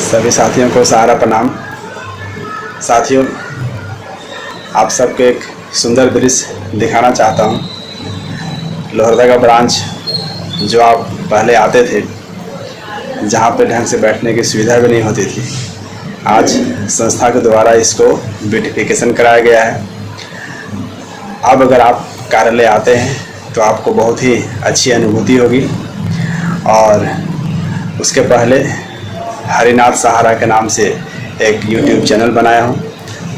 सभी साथियों को सहारा प्रणाम। साथियों, आप सबको एक सुंदर दृश्य दिखाना चाहता हूँ। लोहरदगा ब्रांच जो आप पहले आते थे, जहाँ पे ढंग से बैठने की सुविधा भी नहीं होती थी, आज संस्था के द्वारा इसको ब्यूटिफिकेशन कराया गया है। अब अगर आप कार्यालय आते हैं तो आपको बहुत ही अच्छी अनुभूति होगी। और उसके पहले हरिनाथ सहारा के नाम से एक YouTube चैनल बनाया हूँ,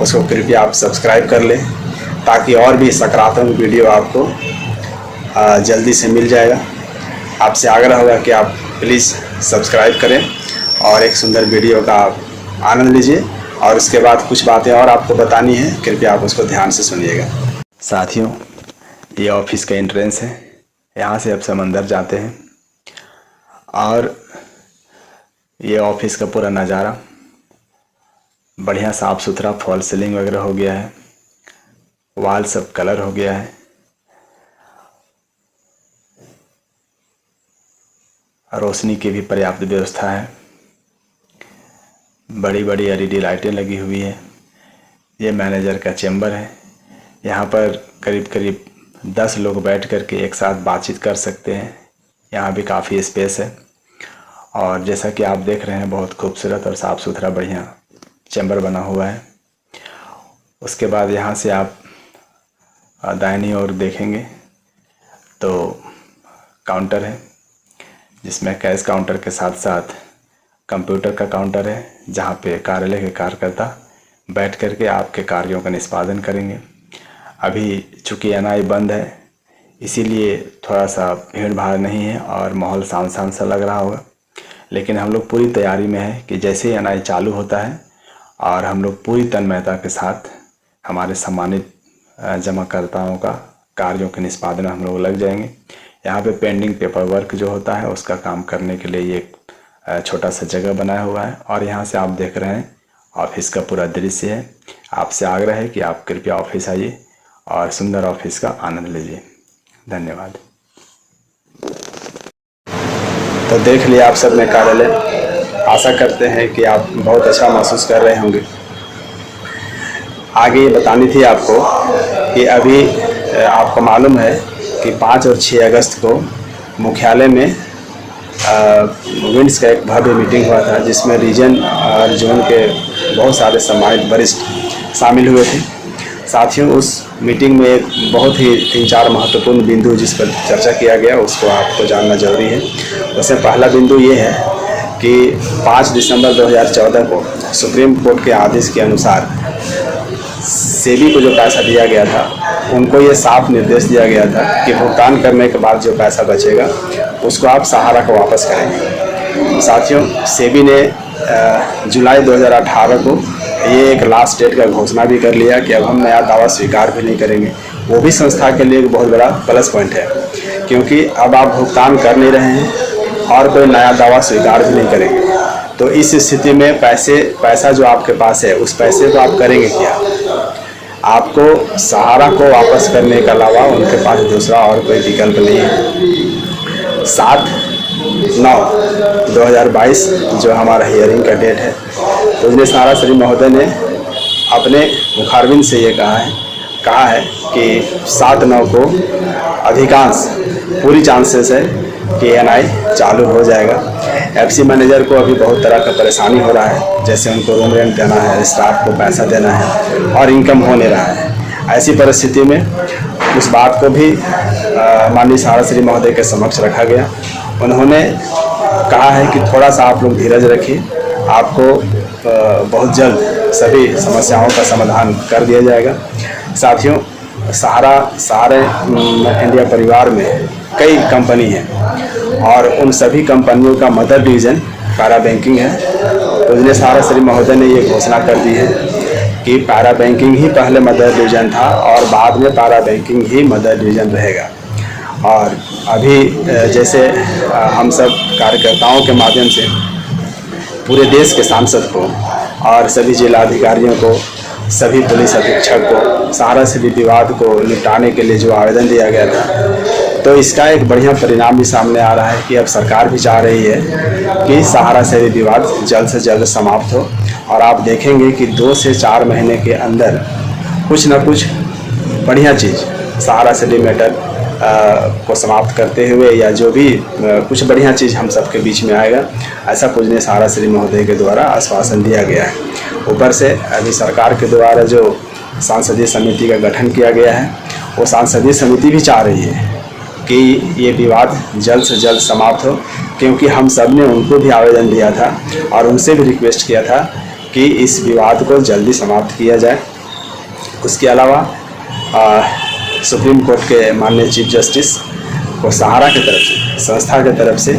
उसको कृपया आप सब्सक्राइब कर लें, ताकि और भी सकारात्मक वीडियो आपको जल्दी से मिल जाएगा। आपसे आग्रह होगा कि आप प्लीज़ सब्सक्राइब करें और एक सुंदर वीडियो का आप आनंद लीजिए। और उसके बाद कुछ बातें और आपको बतानी है, कृपया आप उसको ध्यान से सुनिएगा। साथियों, ये ऑफिस का एंट्रेंस है। यहाँ से अब सब अंदर जाते हैं और ये ऑफिस का पूरा नज़ारा बढ़िया साफ़ सुथरा, फॉल सीलिंग वगैरह हो गया है, वाल सब कलर हो गया है, रोशनी की भी पर्याप्त व्यवस्था है, बड़ी बड़ी LED लाइटें लगी हुई है। ये मैनेजर का चैम्बर है। यहाँ पर करीब करीब 10 लोग बैठ कर के एक साथ बातचीत कर सकते हैं। यहाँ भी काफ़ी स्पेस है और जैसा कि आप देख रहे हैं, बहुत खूबसूरत और साफ़ सुथरा बढ़िया चैम्बर बना हुआ है। उसके बाद यहाँ से आप दाहिनी ओर देखेंगे तो काउंटर है, जिसमें कैश काउंटर के साथ साथ कंप्यूटर का काउंटर है, जहाँ पे कार्यालय के कार्यकर्ता बैठ कर के आपके कार्यों का निष्पादन करेंगे। अभी चूँकि NI बंद है, इसीलिए थोड़ा सा भीड़ भाड़ नहीं है और माहौल शांत शांत सा लग रहा होगा। लेकिन हम लोग पूरी तैयारी में है कि जैसे ही NI चालू होता है और हम लोग पूरी तन्मयता के साथ हमारे सम्मानित जमाकर्ताओं का कार्यों के निष्पादन हम लोग लग जाएंगे। यहाँ पे पेंडिंग पेपर वर्क जो होता है उसका काम करने के लिए ये एक छोटा सा जगह बनाया हुआ है। और यहाँ से आप देख रहे हैं ऑफिस का पूरा दृश्य है। आपसे आग्रह है कि आप कृपया ऑफिस आइए और सुंदर ऑफिस का आनंद लीजिए। धन्यवाद। तो देख लिया आप सब ने कार्यालय। आशा करते हैं कि आप बहुत अच्छा महसूस कर रहे होंगे। आगे ये बतानी थी आपको कि अभी आपको मालूम है कि 5 और 6 अगस्त को मुख्यालय में विंड्स का एक भव्य मीटिंग हुआ था, जिसमें रीजन और जोन के बहुत सारे सम्मानित वरिष्ठ शामिल हुए थे। साथियों, उस मीटिंग में एक बहुत ही 3-4 महत्वपूर्ण बिंदु जिस पर चर्चा किया गया, उसको आपको जानना जरूरी है। उसमें पहला बिंदु ये है कि 5 दिसंबर 2014 को सुप्रीम कोर्ट के आदेश के अनुसार सेबी को जो पैसा दिया गया था, उनको ये साफ निर्देश दिया गया था कि भुगतान करने के बाद जो पैसा बचेगा उसको आप सहारा को वापस करेंगे। साथियों, सेबी ने जुलाई 2018 को ये एक लास्ट डेट का घोषणा भी कर लिया कि अब हम नया दावा स्वीकार भी नहीं करेंगे। वो भी संस्था के लिए एक बहुत बड़ा प्लस पॉइंट है, क्योंकि अब आप भुगतान कर नहीं रहे हैं और कोई नया दावा स्वीकार भी नहीं करेंगे। तो इस स्थिति में पैसा जो आपके पास है, उस पैसे को आप करेंगे क्या? आपको सहारा को वापस करने के अलावा उनके पास दूसरा और कोई विकल्प नहीं है। 7/9/2022 जो हमारा हियरिंग का डेट है, तो उसने सहारा श्री महोदय ने अपने मुखारबिन से ये कहा है कि 7/9 को अधिकांश पूरी चांसेस है कि NI चालू हो जाएगा। FC मैनेजर को अभी बहुत तरह का परेशानी हो रहा है, जैसे उनको रूम रेंट देना है, स्टाफ को पैसा देना है और इनकम हो नहीं रहा है। ऐसी परिस्थिति में उस बात को भी माननीय सहारा श्री महोदय के समक्ष रखा गया। उन्होंने कहा है कि थोड़ा सा आप लोग धीरज रखिए, आपको बहुत जल्द सभी समस्याओं का समाधान कर दिया जाएगा। साथियों, सहारा इंडिया परिवार में कई कंपनी हैं और उन सभी कंपनियों का मदर डिवीज़न पैरा बैंकिंग है। तो इसलिए सहारा श्री महोदय ने ये घोषणा कर दी है कि पैरा बैंकिंग ही पहले मदर डिवीज़न था और बाद में पैरा बैंकिंग ही मदर डिवीज़न रहेगा। और अभी जैसे हम सब कार्यकर्ताओं के माध्यम से पूरे देश के सांसद को और सभी जिलाधिकारियों को, सभी पुलिस अधीक्षक को सहारा से विवाद को निपटाने के लिए जो आवेदन दिया गया था, तो इसका एक बढ़िया परिणाम भी सामने आ रहा है कि अब सरकार भी चाह रही है कि सहारा से विवाद जल्द से जल्द समाप्त हो, और आप देखेंगे कि 2 से 4 महीने के अंदर कुछ ना कुछ बढ़िया चीज़ सहारा सिटी मैटर को समाप्त करते हुए, या जो भी कुछ बढ़िया चीज़ हम सबके बीच में आएगा, ऐसा पूजनीय सहारा श्री महोदय के द्वारा आश्वासन दिया गया है। ऊपर से अभी सरकार के द्वारा जो सांसदीय समिति का गठन किया गया है, वो सांसदीय समिति भी चाह रही है कि ये विवाद जल्द से जल्द समाप्त हो, क्योंकि हम सब ने उनको भी आवेदन दिया था और उनसे भी रिक्वेस्ट किया था कि इस विवाद को जल्दी समाप्त किया जाए। उसके अलावा सुप्रीम कोर्ट के माननीय चीफ जस्टिस को सहारा की तरफ से, संस्था की तरफ से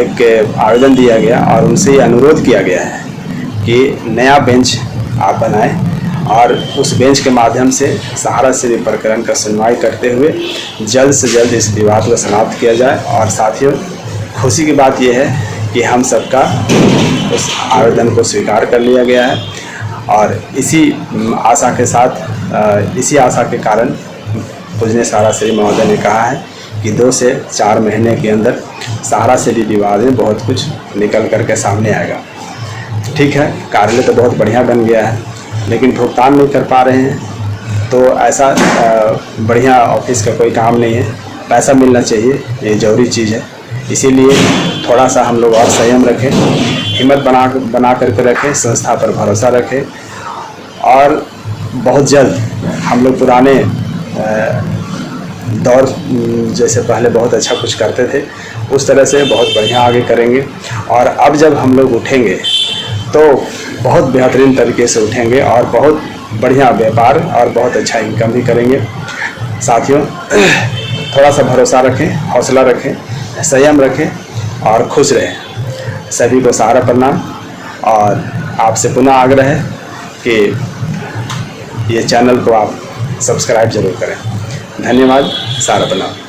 एक आवेदन दिया गया और उनसे ये अनुरोध किया गया है कि नया बेंच आप बनाएं और उस बेंच के माध्यम से सहारा श्री प्रकरण का सुनवाई करते हुए जल्द से जल्द इस विवाद को समाप्त किया जाए। और साथियों, खुशी की बात यह है कि हम सबका उस आवेदन को स्वीकार कर लिया गया है, और इसी आशा के साथ, इसी आशा के कारण पूजनीय सहारा श्री महोदय ने कहा है कि 2 से 4 महीने के अंदर सहारा श्री विवाद में बहुत कुछ निकल कर के सामने आएगा। ठीक है, कार्यालय तो बहुत बढ़िया बन गया है, लेकिन भुगतान नहीं कर पा रहे हैं, तो ऐसा बढ़िया ऑफिस का कोई काम नहीं है। पैसा मिलना चाहिए, ये ज़रूरी चीज़ है। इसीलिए थोड़ा सा हम लोग और संयम रखें, हिम्मत बना करके रखें, संस्था पर भरोसा रखें, और बहुत जल्द हम लोग पुराने दौर जैसे पहले बहुत अच्छा कुछ करते थे, उस तरह से बहुत बढ़िया आगे करेंगे। और अब जब हम लोग उठेंगे तो बहुत बेहतरीन तरीके से उठेंगे और बहुत बढ़िया व्यापार और बहुत अच्छा इनकम भी करेंगे। साथियों, थोड़ा सा भरोसा रखें, हौसला रखें, संयम रखें और खुश रहें। सभी को सहारा प्रणाम, और आपसे पुनः आग्रह है कि ये चैनल को आप सब्सक्राइब जरूर करें। धन्यवाद, सहारा प्रणाम।